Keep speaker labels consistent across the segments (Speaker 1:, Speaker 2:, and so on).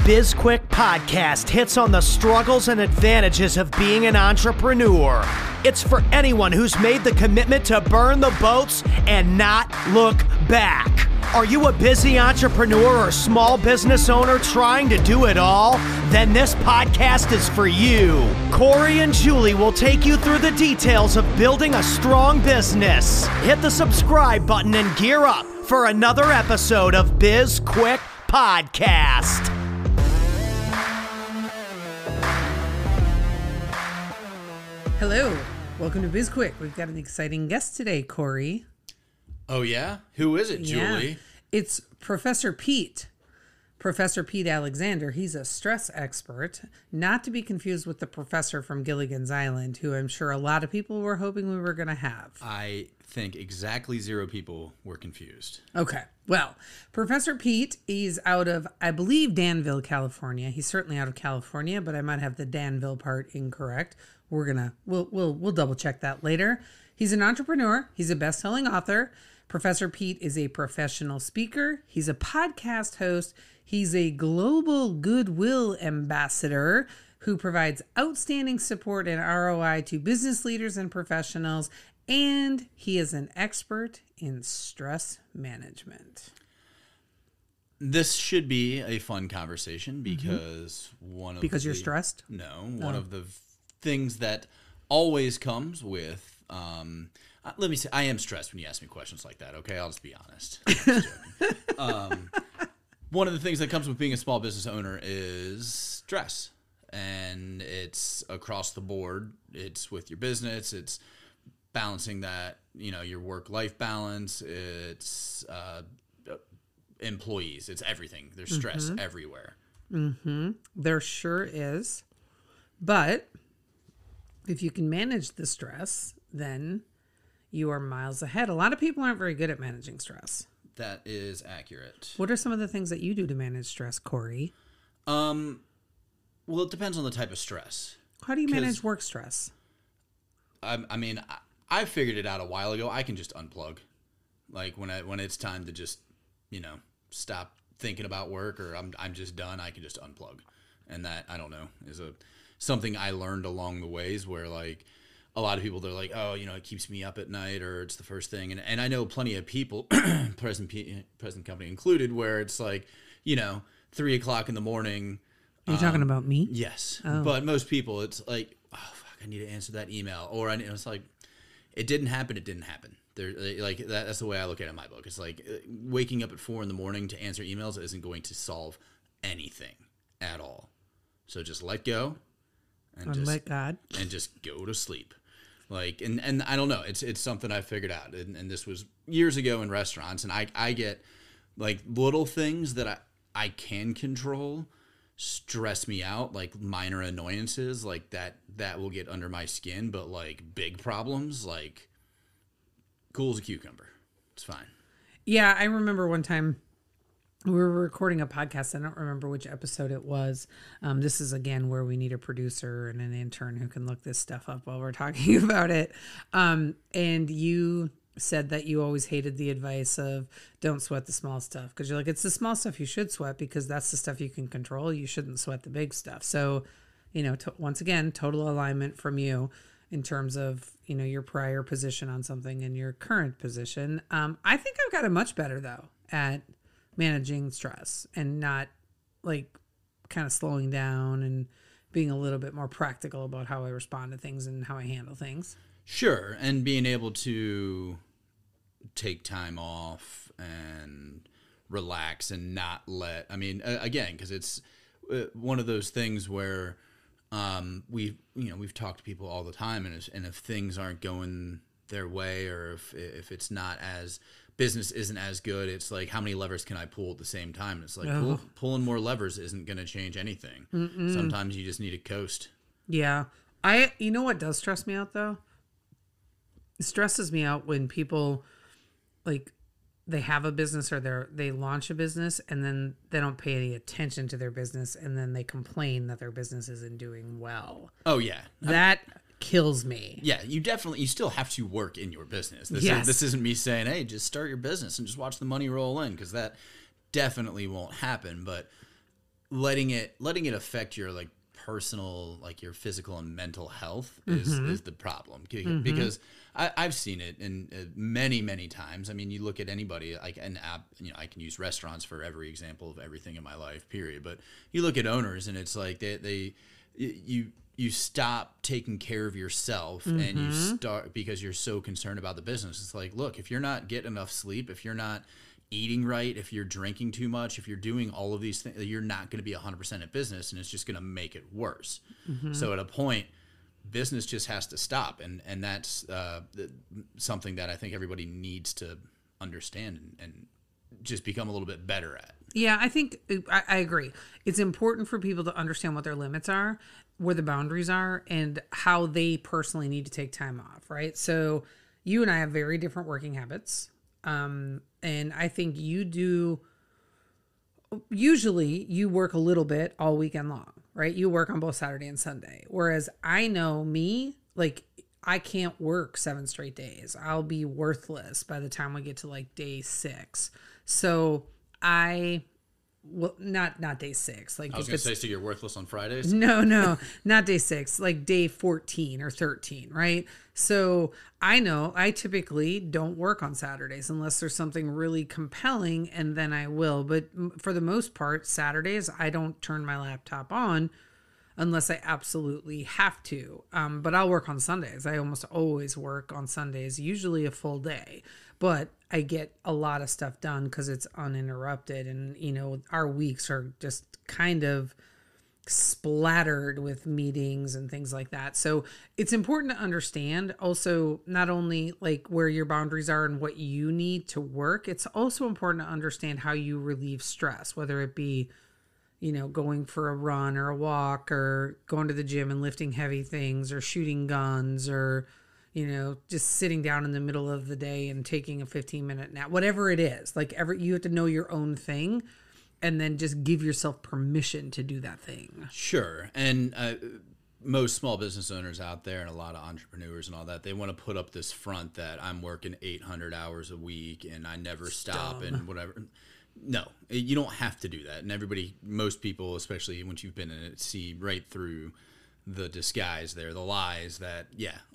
Speaker 1: Bizquik podcast hits on the struggles and advantages of being an entrepreneur. It's for anyone who's made the commitment to burn the boats and not look back. Are you a busy entrepreneur or small business owner trying to do it all? Then this podcast is for you. Corey and Julie will take you through the details of building a strong business. Hit the subscribe button and gear up for another episode of Bizquik Podcast.
Speaker 2: Hello, welcome to Bizquik. We've got an exciting guest today, Corey.
Speaker 3: Oh, yeah? Who is it, Julie?
Speaker 2: Yeah. It's Professor Pete. Professor Pete Alexander. He's a stress expert, not to be confused with the professor from Gilligan's Island, who I'm sure a lot of people were hoping we were going to have.
Speaker 3: I think exactly 0 people were confused.
Speaker 2: Okay. Well, Professor Pete, he's out of, I believe, Danville, California. He's certainly out of California, but I might have the Danville part incorrect. We'll double check that later. He's an entrepreneur. He's a best-selling author. Professor Pete is a professional speaker. He's a podcast host. He's a global goodwill ambassador who provides outstanding support and ROI to business leaders and professionals. And he is an expert in stress management.
Speaker 3: This should be a fun conversation because
Speaker 2: Because you're stressed?
Speaker 3: No, one of the things that always comes with let me say, I am stressed when you ask me questions like that, okay? I'll just be honest. One of the things that comes with being a small business owner is stress. And it's across the board. It's with your business. It's balancing that, your work-life balance. It's employees. It's everything. There's stress everywhere.
Speaker 2: There sure is. But if you can manage the stress, then you are miles ahead. A lot of people aren't very good at managing stress.
Speaker 3: That is accurate.
Speaker 2: What are some of the things that you do to manage stress, Corey?
Speaker 3: Well, it depends on the type of stress.
Speaker 2: How do you manage work stress?
Speaker 3: I figured it out a while ago. I can just unplug. Like when it's time to just, stop thinking about work or I'm just done, I can just unplug. And that, I don't know, is something I learned along the ways where like a lot of people, they're like, oh, it keeps me up at night or it's the first thing. And I know plenty of people, present company included, where it's like, 3 o'clock in the morning.
Speaker 2: Are you talking about me?
Speaker 3: Yes.
Speaker 2: Oh.
Speaker 3: But most people, it's like, oh, fuck, I need to answer that email. Or it's like, it didn't happen. It didn't happen. That's the way I look at it in my book. It's like waking up at 4 in the morning to answer emails isn't going to solve anything at all. So just let go and
Speaker 2: let God
Speaker 3: and just go to sleep. Like, and I don't know, it's something I figured out. And this was years ago in restaurants. And I get like little things that I can control stress me out, like minor annoyances like that will get under my skin. But like big problems, like cool as a cucumber. It's fine.
Speaker 2: Yeah, I remember one time we were recording a podcast. I don't remember which episode it was. This is, again, where we need a producer and an intern who can look this stuff up while we're talking about it. And you said that you always hated the advice of don't sweat the small stuff. Because you're like, it's the small stuff you should sweat because that's the stuff you can control. You shouldn't sweat the big stuff. So, once again, total alignment from you in terms of, your prior position on something and your current position. I think I've gotten much better, though, at managing stress and not like kind of slowing down and being a little bit more practical about how I respond to things and how I handle things.
Speaker 3: Sure. And being able to take time off and relax and not again, because it's one of those things where we've talked to people all the time, and if things aren't going their way or if it's not as business isn't as good, it's like, how many levers can I pull at the same time? And it's like pulling more levers isn't going to change anything. Sometimes you just need to coast.
Speaker 2: Yeah. You know what does stress me out though? It stresses me out when people like they have a business or they launch a business and then they don't pay any attention to their business and then they complain that their business isn't doing well.
Speaker 3: Oh yeah.
Speaker 2: That kills me.
Speaker 3: Yeah, you still have to work in your business. This isn't me saying, hey, just start your business and just watch the money roll in, because that definitely won't happen. But letting it affect your like personal, like your physical and mental health is the problem, because I've seen it in many times. I mean, you look at anybody, like an app, I can use restaurants for every example of everything in my life, period. But you look at owners and it's like you stop taking care of yourself and you start, because you're so concerned about the business. It's like, look, if you're not getting enough sleep, if you're not eating right, if you're drinking too much, if you're doing all of these things, you're not going to be 100% at business, and it's just going to make it worse. So at a point, business just has to stop, and that's something that I think everybody needs to understand and just become a little bit better at.
Speaker 2: Yeah, I think I agree. It's important for people to understand what their limits are, where the boundaries are, and how they personally need to take time off, right? So you and I have very different working habits. And I think usually you work a little bit all weekend long, right? You work on both Saturday and Sunday. Whereas I know me, like, I can't work 7 straight days. I'll be worthless by the time we get to like day 6. So not day 6. Like,
Speaker 3: I was going to say, so you're worthless on Fridays?
Speaker 2: No, not day 6, like day 14 or 13, right? So I know I typically don't work on Saturdays unless there's something really compelling, and then I will. But for the most part, Saturdays, I don't turn my laptop on unless I absolutely have to. But I'll work on Sundays. I almost always work on Sundays, usually a full day. But I get a lot of stuff done because it's uninterrupted. And, our weeks are just kind of splattered with meetings and things like that. So it's important to understand also not only like where your boundaries are and what you need to work, it's also important to understand how you relieve stress, whether it be, going for a run or a walk, or going to the gym and lifting heavy things, or shooting guns, or, just sitting down in the middle of the day and taking a 15-minute nap, whatever it is. Like, you have to know your own thing, and then just give yourself permission to do that thing.
Speaker 3: Sure. And most small business owners out there, and a lot of entrepreneurs and all that, they want to put up this front that I'm working 800 hours a week and I never stop and whatever. No, you don't have to do that. And most people, especially once you've been in it, see right through the disguise there, the lies that,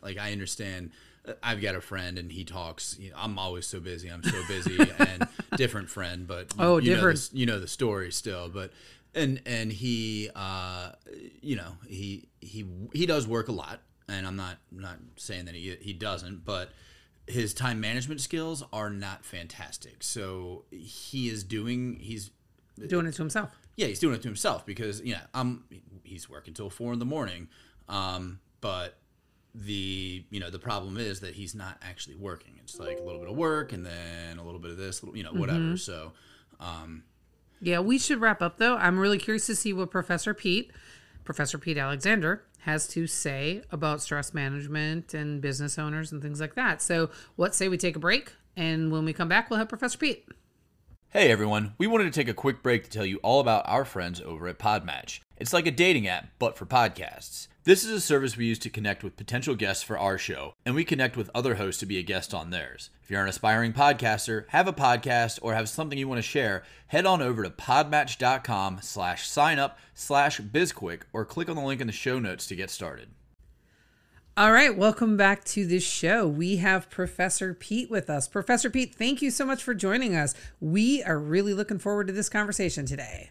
Speaker 3: like, I understand. I've got a friend and he talks, I'm always so busy. I'm so busy. And different friend, but different. Know the story still, but, and he, he does work a lot, and I'm not saying that he doesn't, but his time management skills are not fantastic. So he's doing it to
Speaker 2: himself.
Speaker 3: Yeah, he's doing it to himself because, he's working till 4 a.m. But the problem is that he's not actually working. It's like a little bit of work and then a little bit of this, whatever. So,
Speaker 2: yeah, we should wrap up though. I'm really curious to see what Professor Pete Alexander has to say about stress management and business owners and things like that. So let's say we take a break, and when we come back, we'll have Professor Pete.
Speaker 4: Hey everyone, we wanted to take a quick break to tell you all about our friends over at Podmatch. It's like a dating app, but for podcasts. This is a service we use to connect with potential guests for our show, and we connect with other hosts to be a guest on theirs. If you're an aspiring podcaster, have a podcast, or have something you want to share, head on over to podmatch.com/signup/bizquik, or click on the link in the show notes to get started.
Speaker 2: All right, welcome back to this show. We have Professor Pete with us. Professor Pete, thank you so much for joining us. We are really looking forward to this conversation today.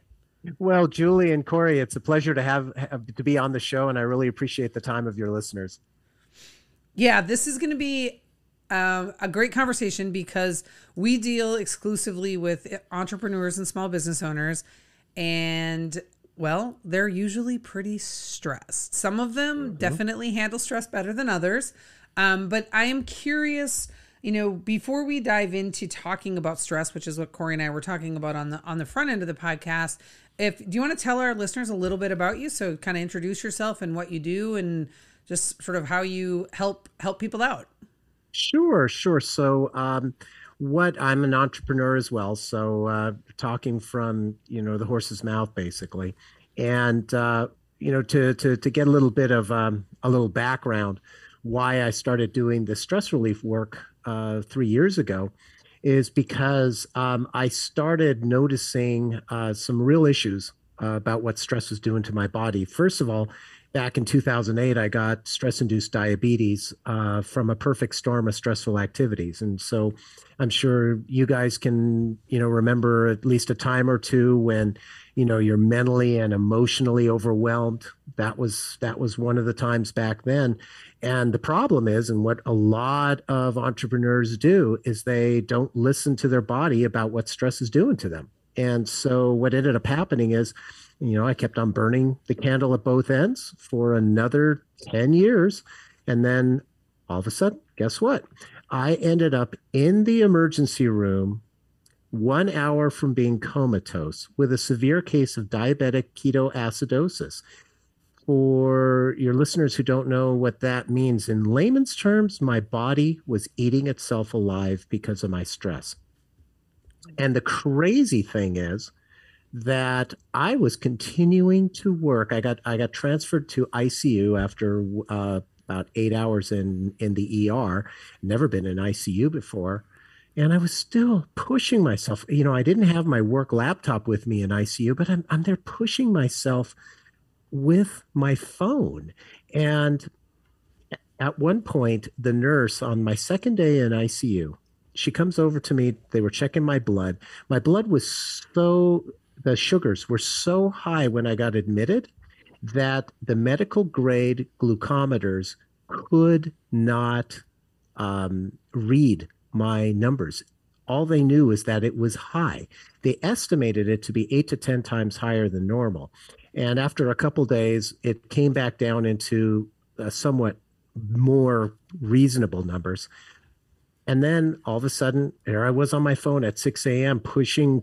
Speaker 5: Well, Julie and Corey, it's a pleasure to have to be on the show, and I really appreciate the time of your listeners.
Speaker 2: Yeah, this is going to be a great conversation because we deal exclusively with entrepreneurs and small business owners, and well, they're usually pretty stressed. Some of them definitely handle stress better than others. But I am curious, before we dive into talking about stress, which is what Corey and I were talking about on the front end of the podcast, do you want to tell our listeners a little bit about you? So kind of introduce yourself and what you do, and just sort of how you help people out.
Speaker 5: Sure. So, I'm an entrepreneur as well. So, talking from, the horse's mouth, basically. And, to get a little bit of a little background, why I started doing the stress relief work 3 years ago is because I started noticing some real issues about what stress was doing to my body. First of all, back in 2008, I got stress-induced diabetes from a perfect storm of stressful activities. And so I'm sure you guys can, remember at least a time or two when, you're mentally and emotionally overwhelmed. That was one of the times back then. And the problem is, and what a lot of entrepreneurs do, is they don't listen to their body about what stress is doing to them. And so what ended up happening is, I kept on burning the candle at both ends for another 10 years. And then all of a sudden, guess what? I ended up in the emergency room 1 hour from being comatose with a severe case of diabetic ketoacidosis. For your listeners who don't know what that means, in layman's terms, my body was eating itself alive because of my stress. And the crazy thing is that I was continuing to work. I got transferred to ICU after about 8 hours in the ER. Never been in ICU before. And I was still pushing myself. I didn't have my work laptop with me in ICU, but I'm there pushing myself with my phone. And at one point, the nurse on my second day in ICU, she comes over to me. They were checking my blood. My blood was the sugars were so high when I got admitted that the medical grade glucometers could not read my numbers. All they knew was that it was high. They estimated it to be 8 to 10 times higher than normal. And after a couple days, it came back down into somewhat more reasonable numbers. And then all of a sudden, there I was on my phone at 6 a.m. pushing.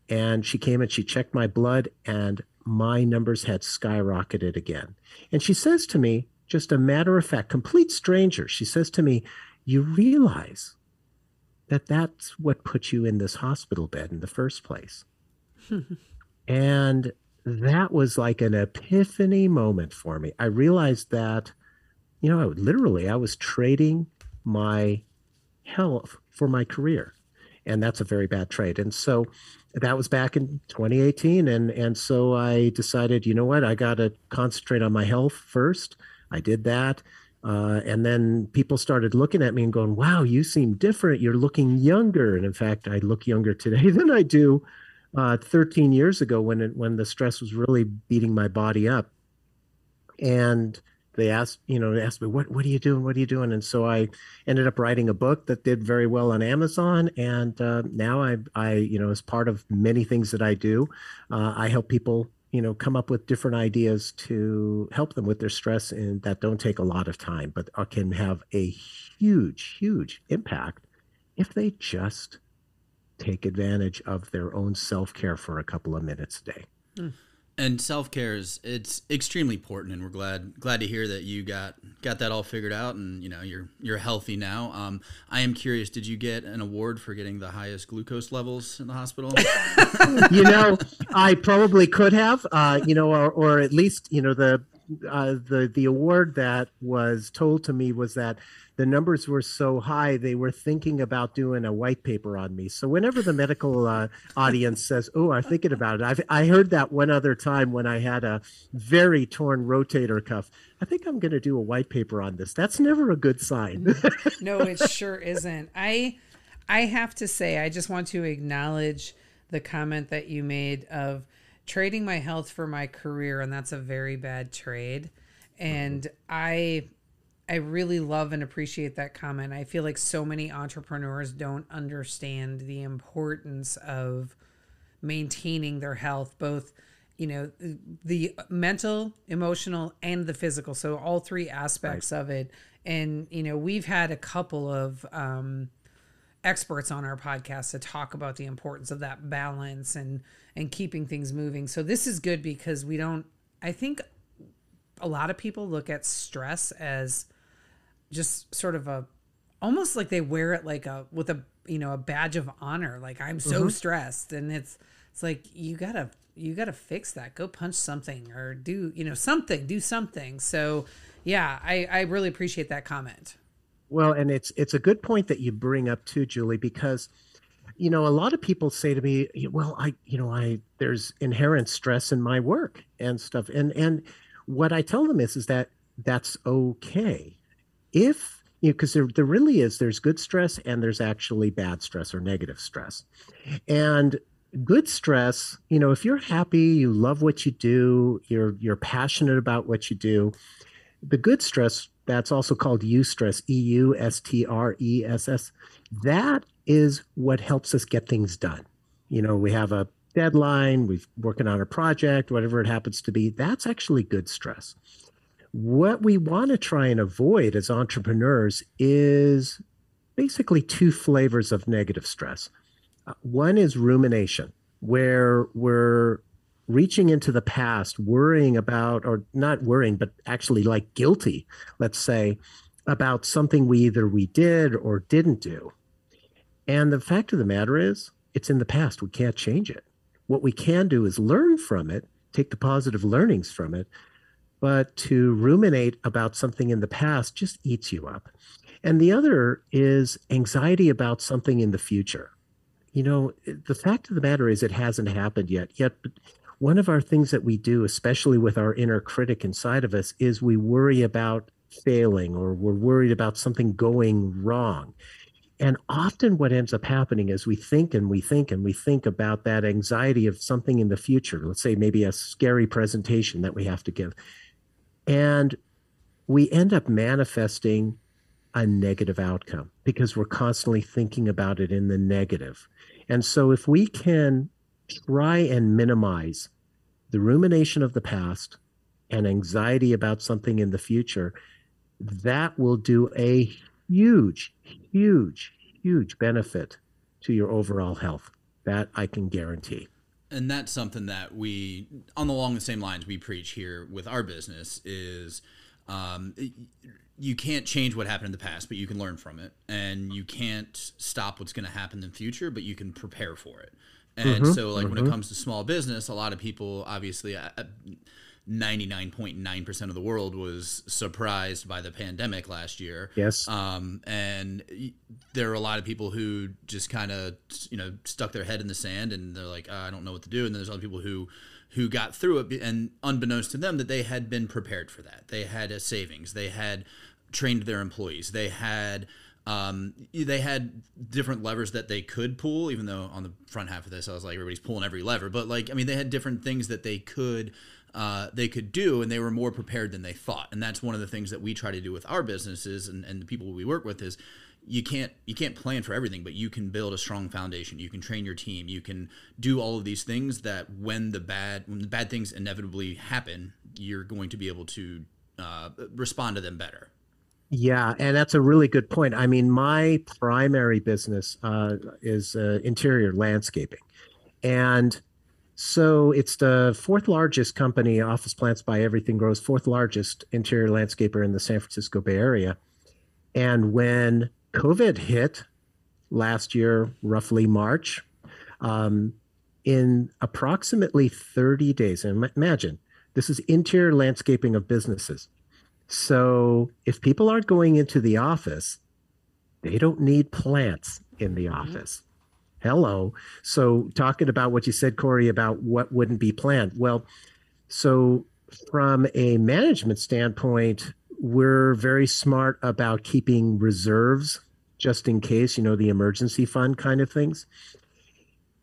Speaker 5: And she came and she checked my blood, and my numbers had skyrocketed again. And she says to me, just a matter of fact, complete stranger, she says to me, you realize that that's what put you in this hospital bed in the first place. And that was like an epiphany moment for me. I realized that, I was trading my health for my career. And that's a very bad trade. And so that was back in 2018. And so I decided, you know what, I got to concentrate on my health first. I did that. And then people started looking at me and going, wow, you seem different. You're looking younger. And in fact, I look younger today than I do 13 years ago when the stress was really beating my body up. And they asked me, what are you doing? What are you doing? And so I ended up writing a book that did very well on Amazon. And now I, as part of many things that I do, I help people, come up with different ideas to help them with their stress, and that don't take a lot of time, but can have a huge, huge impact if they just take advantage of their own self-care for a couple of minutes a day.
Speaker 3: And self-care it's extremely important, and we're glad to hear that you got that all figured out, and you're healthy now. I am curious, did you get an award for getting the highest glucose levels in the hospital?
Speaker 5: I probably could have, or at least the award that was told to me was that the numbers were so high, they were thinking about doing a white paper on me. So whenever the medical audience says, oh, I'm thinking about it. I heard that one other time when I had a very torn rotator cuff. I think I'm going to do a white paper on this. That's never a good sign.
Speaker 2: No, it sure isn't. I have to say, I just want to acknowledge the comment that you made of trading my health for my career, and that's a very bad trade. And I really love and appreciate that comment. I feel like so many entrepreneurs don't understand the importance of maintaining their health, both, the mental, emotional, and the physical. So all three aspects of it. And, we've had a couple of experts on our podcast to talk about the importance of that balance and keeping things moving. So this is good because I think a lot of people look at stress as just sort of almost like they wear it like with a badge of honor. Like, I'm so stressed, and it's like, you gotta fix that. Go punch something or do something. So yeah, I really appreciate that comment.
Speaker 5: Well, and it's a good point that you bring up too, Julie, because A lot of people say to me, well, there's inherent stress in my work and stuff. And what I tell them is that that's okay. If, because there really is, there's good stress and there's actually bad stress or negative stress. And good stress, if you're happy, you love what you do, you're passionate about what you do, the good stress, that's also called eustress, EUSTRESS. That is what helps us get things done. We have a deadline, we're working on a project, whatever it happens to be. That's actually good stress. What we want to try and avoid as entrepreneurs is basically two flavors of negative stress. One is rumination, where we're reaching into the past, worrying about, or not worrying, but actually like guilty, let's say, about something we did or didn't do. And the fact of the matter is, it's in the past. We can't change it. What we can do is learn from it, take the positive learnings from it, but to ruminate about something in the past just eats you up. And the other is anxiety about something in the future. The fact of the matter is it hasn't happened yet. But one of our things that we do, especially with our inner critic inside of us, is we worry about failing, or we're worried about something going wrong. And often what ends up happening is we think and we think and we think about that anxiety of something in the future. Let's say maybe a scary presentation that we have to give. And we end up manifesting a negative outcome because we're constantly thinking about it in the negative. And so if we can try and minimize the rumination of the past and anxiety about something in the future, that will do a huge, huge, huge benefit to your overall health. That I can guarantee.
Speaker 3: And that's something that we, along the same lines we preach here with our business is, you can't change what happened in the past, but you can learn from it. And you can't stop what's going to happen in the future, but you can prepare for it. And so when it comes to small business, a lot of people, obviously, 99.9% of the world was surprised by the pandemic last year.
Speaker 5: Yes.
Speaker 3: And there are a lot of people who just kind of, stuck their head in the sand and they're like, I don't know what to do. And then there's other people who got through it, and unbeknownst to them that they had been prepared for that. They had a savings. They had trained their employees. They had different levers that they could pull, even though on the front half of this, I was like, everybody's pulling every lever. But they had different things that they could do, and they were more prepared than they thought. And that's one of the things that we try to do with our businesses and the people we work with is you can't plan for everything, but you can build a strong foundation. You can train your team. You can do all of these things that when the bad things inevitably happen, you're going to be able to respond to them better.
Speaker 5: Yeah, and that's a really good point. I mean, my primary business is interior landscaping. And so it's the fourth largest company, Office Plants by Everything Grows, fourth largest interior landscaper in the San Francisco Bay Area. And when COVID hit last year, roughly March, in approximately 30 days, and imagine, this is interior landscaping of businesses. So if people aren't going into the office, they don't need plants in the office. Hello. So talking about what you said, Corey, about what wouldn't be planned. Well, so from a management standpoint, we're very smart about keeping reserves just in case, the emergency fund kind of things.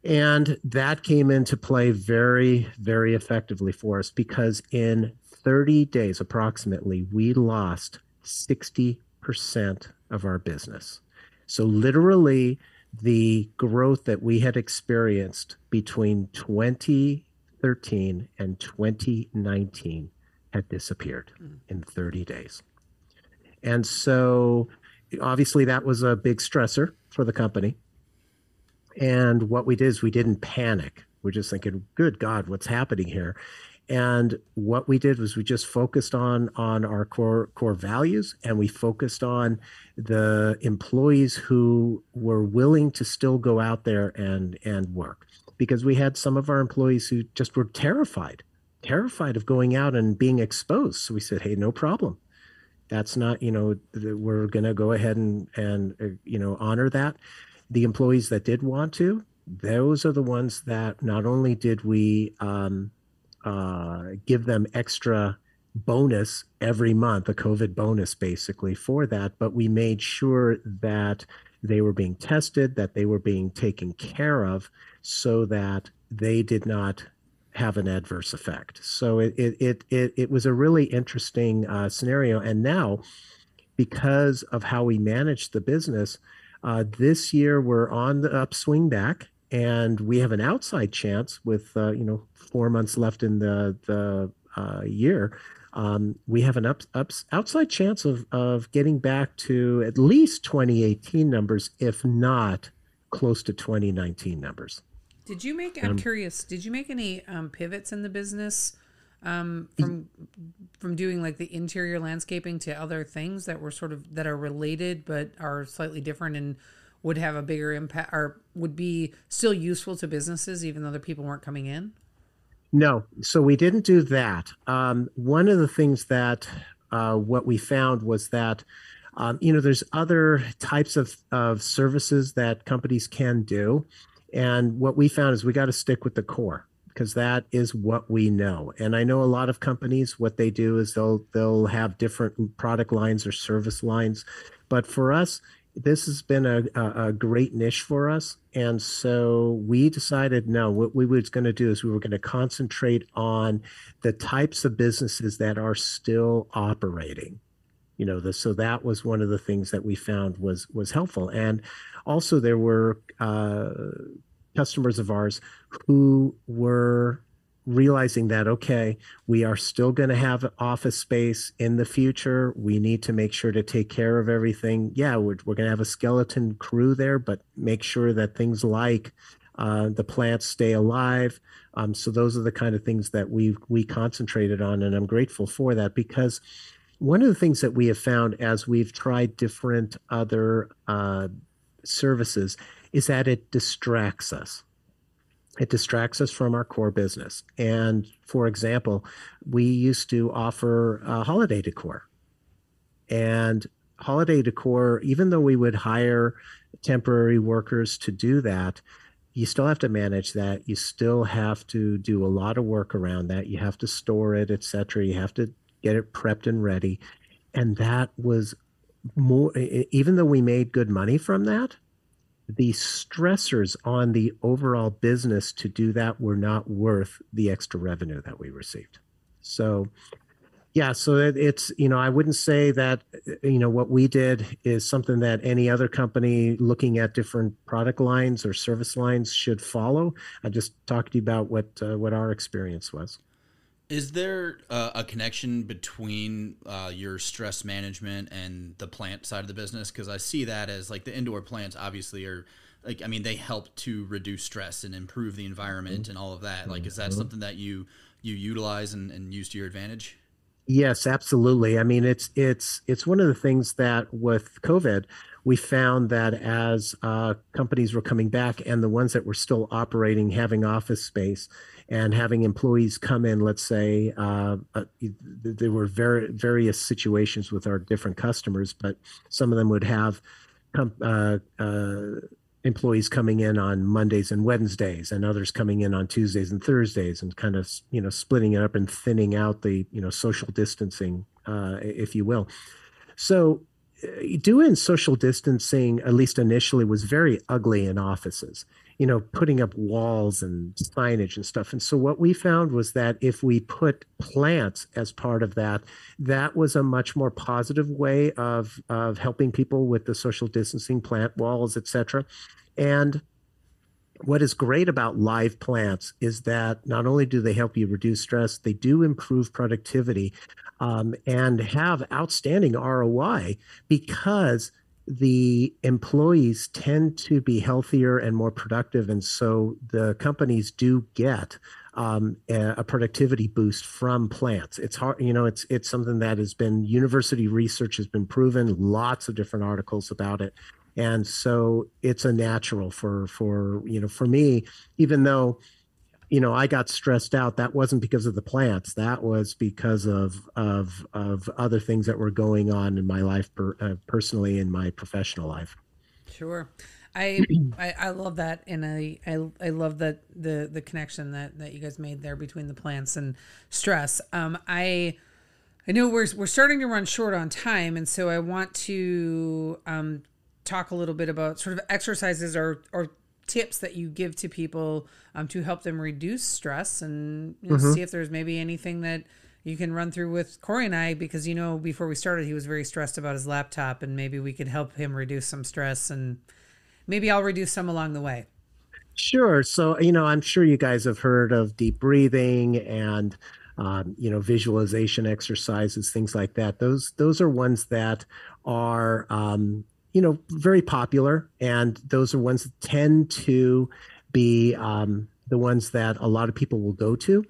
Speaker 5: And that came into play very, very effectively for us because in 30 days, approximately, we lost 60% of our business. So literally the growth that we had experienced between 2013 and 2019 had disappeared in 30 days. And so obviously that was a big stressor for the company. And what we did is we didn't panic. We're just thinking, good God, what's happening here? And what we did was we just focused on our core values, and we focused on the employees who were willing to still go out there and work, because we had some of our employees who just were terrified of going out and being exposed. So we said, hey, no problem. That's not, we're going to go ahead and honor that. the employees that did want to, those are the ones that not only did we give them extra bonus every month, a COVID bonus basically for that, but we made sure that they were being tested, that they were being taken care of so that they did not have an adverse effect. So it was a really interesting scenario. And now, because of how we managed the business, this year we're on the upswing back, and we have an outside chance with 4 months left in the year. We have an outside chance of getting back to at least 2018 numbers, if not close to 2019 numbers.
Speaker 2: Did you make? I'm curious. Did you make any pivots in the business from doing like the interior landscaping to other things that were that are related but are slightly different and would have a bigger impact, or would be still useful to businesses even though the people weren't coming in?
Speaker 5: No, so we didn't do that. One of the things that what we found was that there's other types of services that companies can do, and what we found is we got to stick with the core, because that is what we know. And I know a lot of companies, what they do is they'll have different product lines or service lines, but for us, this has been a great niche for us. And so we decided, no, what we were going to do is we were going to concentrate on the types of businesses that are still operating. So that was one of the things that we found was helpful. And also there were customers of ours who were realizing that, okay, we are still going to have office space in the future. We need to make sure to take care of everything. Yeah, we're going to have a skeleton crew there, but make sure that things like the plants stay alive. So those are the kind of things that we concentrated on, and I'm grateful for that, because one of the things that we have found as we've tried different other services is that it distracts us. It distracts us from our core business. And for example, we used to offer holiday decor. And holiday decor, even though we would hire temporary workers to do that, you still have to manage that. You still have to do a lot of work around that. You have to store it, et cetera. You have to get it prepped and ready. And that was more, even though we made good money from that, the stressors on the overall business to do that were not worth the extra revenue that we received. So, yeah, so it's, I wouldn't say that, what we did is something that any other company looking at different product lines or service lines should follow. I just talked to you about what our experience was.
Speaker 3: Is there a connection between your stress management and the plant side of the business? Because I see that as like the indoor plants obviously are like, I mean, they help to reduce stress and improve the environment and all of that. Like, is that something that you utilize and use to your advantage?
Speaker 5: Yes, absolutely. I mean, it's one of the things that with COVID, we found that as companies were coming back and the ones that were still operating, having office space and having employees come in, let's say, there were various situations with our different customers, but some of them would have employees coming in on Mondays and Wednesdays, and others coming in on Tuesdays and Thursdays, and kind of splitting it up and thinning out the social distancing, if you will. So doing social distancing, at least initially, was very ugly in offices. Putting up walls and signage and stuff. And so what we found was that if we put plants as part of that, that was a much more positive way of helping people with the social distancing, plant walls, et cetera. And what is great about live plants is that not only do they help you reduce stress, they do improve productivity and have outstanding ROI, because the employees tend to be healthier and more productive. And so the companies do get a productivity boost from plants. It's hard, it's something that has been, university research has been proven, lots of different articles about it. And so it's a natural for me, even though, I got stressed out, that wasn't because of the plants. That was because of other things that were going on in my life, personally, in my professional life.
Speaker 2: Sure. I love that, and I love that the connection that you guys made there between the plants and stress. I know we're starting to run short on time, and so I want to talk a little bit about sort of exercises or tips that you give to people to help them reduce stress, and see if there's maybe anything that you can run through with Corey and I, because before we started he was very stressed about his laptop, and maybe we could help him reduce some stress, and maybe I'll reduce some along the way.
Speaker 5: Sure. So, I'm sure you guys have heard of deep breathing and, visualization exercises, things like that. Those are ones that are, very popular. And those are ones that tend to be the ones that a lot of people will go to.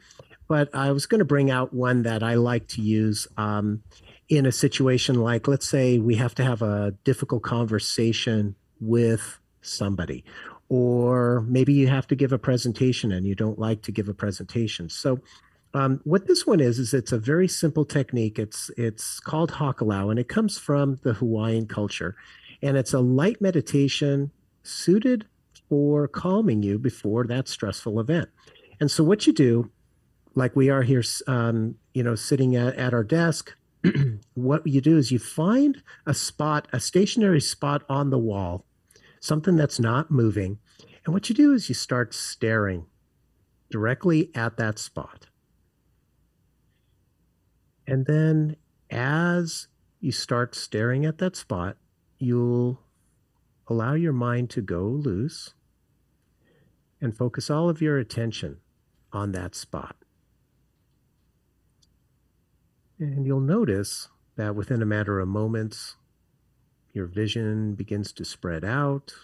Speaker 5: But I was going to bring out one that I like to use in a situation like, let's say we have to have a difficult conversation with somebody, or maybe you have to give a presentation and you don't like to give a presentation. So what this one is it's a very simple technique. It's called Hakalau, and it comes from the Hawaiian culture, and it's a light meditation suited for calming you before that stressful event. And so what you do, like we are here, sitting at our desk, what you do is you find a stationary spot on the wall, something that's not moving. And what you do is you start staring directly at that spot. And then as you start staring at that spot, you'll allow your mind to go loose and focus all of your attention on that spot. And you'll notice that within a matter of moments, your vision begins to spread out,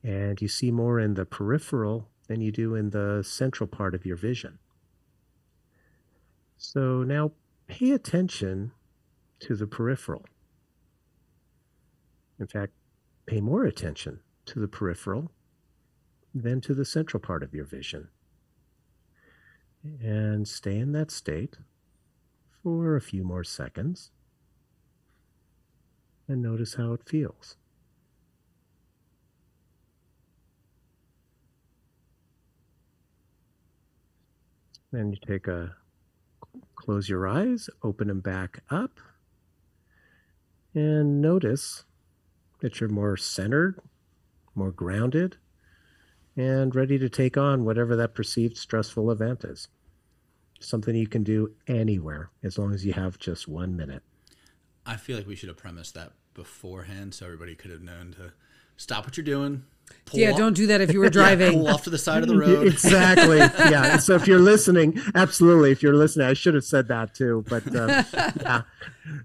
Speaker 5: and you see more in the peripheral than you do in the central part of your vision. So now pay attention to the peripheral. In fact, pay more attention to the peripheral than to the central part of your vision. And stay in that state for a few more seconds and notice how it feels. Then you close your eyes, open them back up, and notice that you're more centered, more grounded, and ready to take on whatever that perceived stressful event is. Something you can do anywhere as long as you have just 1 minute.
Speaker 3: I feel like we should have premised that beforehand so everybody could have known to stop what you're doing.
Speaker 2: Don't do that if you were driving.
Speaker 3: Pull off to the side of the road.
Speaker 5: Exactly. Yeah. So if you're listening, absolutely. If you're listening, I should have said that too. But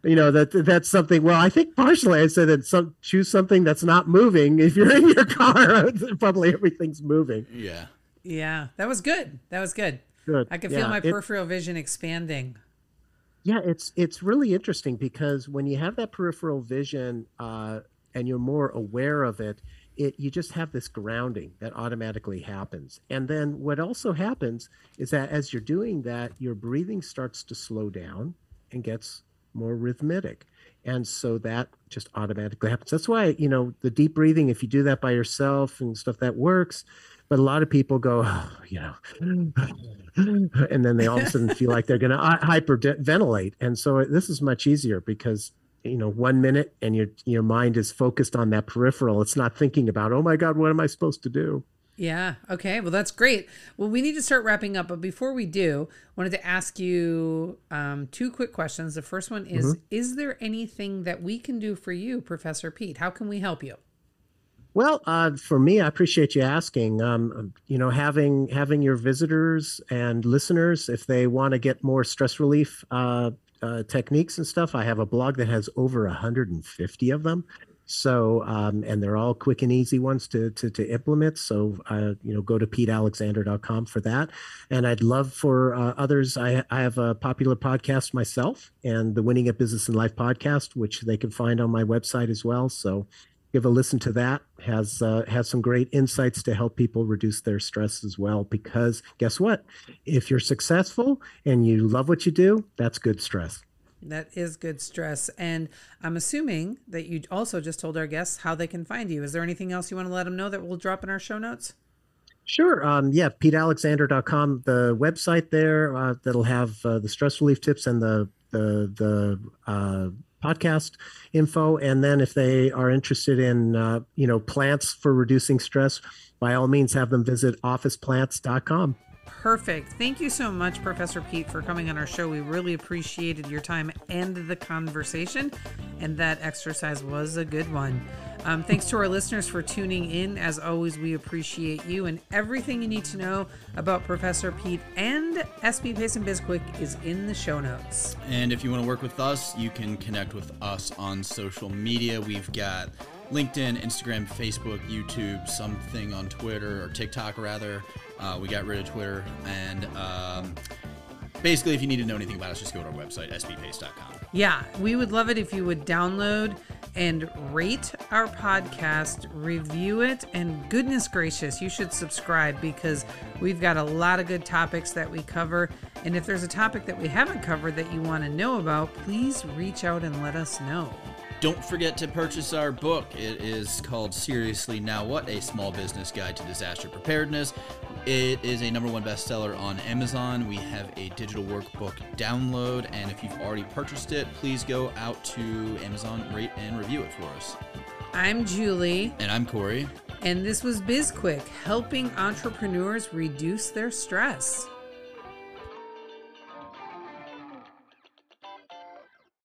Speaker 5: yeah, that's something. Well, I think partially I said that choose something that's not moving. If you're in your car, probably everything's moving.
Speaker 3: Yeah.
Speaker 2: Yeah. That was good.
Speaker 5: Good.
Speaker 2: I can feel my peripheral vision expanding.
Speaker 5: Yeah, it's really interesting because when you have that peripheral vision and you're more aware of it, you just have this grounding that automatically happens. And then what also happens is that as you're doing that, your breathing starts to slow down and gets more rhythmic. And so that just automatically happens. That's why, the deep breathing, if you do that by yourself and stuff, that works. But a lot of people go, and then they all of a sudden feel like they're going to hyperventilate. And so this is much easier because 1 minute and your mind is focused on that peripheral. It's not thinking about, oh my God, what am I supposed to do?
Speaker 2: Yeah. Okay. Well, that's great. Well, we need to start wrapping up. But before we do, I wanted to ask you 2 quick questions. The first one is, Is there anything that we can do for you, Professor Pete? How can we help you?
Speaker 5: Well, for me, I appreciate you asking. Having your visitors and listeners, if they want to get more stress relief techniques and stuff, I have a blog that has over 150 of them. So, and they're all quick and easy ones to implement. So, go to PeteAlexander.com for that. And I'd love for others. I have a popular podcast myself, and the Winning at Business and Life podcast, which they can find on my website as well. So, give a listen to that. Has some great insights to help people reduce their stress as well. Because guess what? If you're successful and you love what you do, that's good stress.
Speaker 2: That is good stress. And I'm assuming that you also just told our guests how they can find you. Is there anything else you want to let them know that we'll drop in our show notes?
Speaker 5: Sure. Yeah, PeteAlexander.com, the website there that'll have the stress relief tips and the podcast info. And then if they are interested in plants for reducing stress, by all means, have them visit officeplants.com.
Speaker 2: Perfect. Thank you so much, Professor Pete, for coming on our show. We really appreciated your time and the conversation, and that exercise was a good one. Thanks to our listeners for tuning in. As always, we appreciate you, and everything you need to know about Professor Pete and SB Pace and Bizquik is in the show notes.
Speaker 3: And if you want to work with us, you can connect with us on social media. We've got LinkedIn, Instagram, Facebook, YouTube, something on Twitter, or TikTok rather. We got rid of Twitter. And basically, if you need to know anything about us, just go to our website, sbpace.com.
Speaker 2: Yeah, we would love it if you would download and rate our podcast, review it, and goodness gracious, you should subscribe, because we've got a lot of good topics that we cover. And if there's a topic that we haven't covered that you want to know about, please reach out and let us know.
Speaker 3: Don't forget to purchase our book. It is called Seriously Now What? A Small Business Guide to Disaster Preparedness. It is a #1 bestseller on Amazon. We have a digital workbook download, and if you've already purchased it, please go out to Amazon, rate and review it for us.
Speaker 2: I'm Julie.
Speaker 3: And I'm Corey.
Speaker 2: And this was Bizquik, helping entrepreneurs reduce their stress.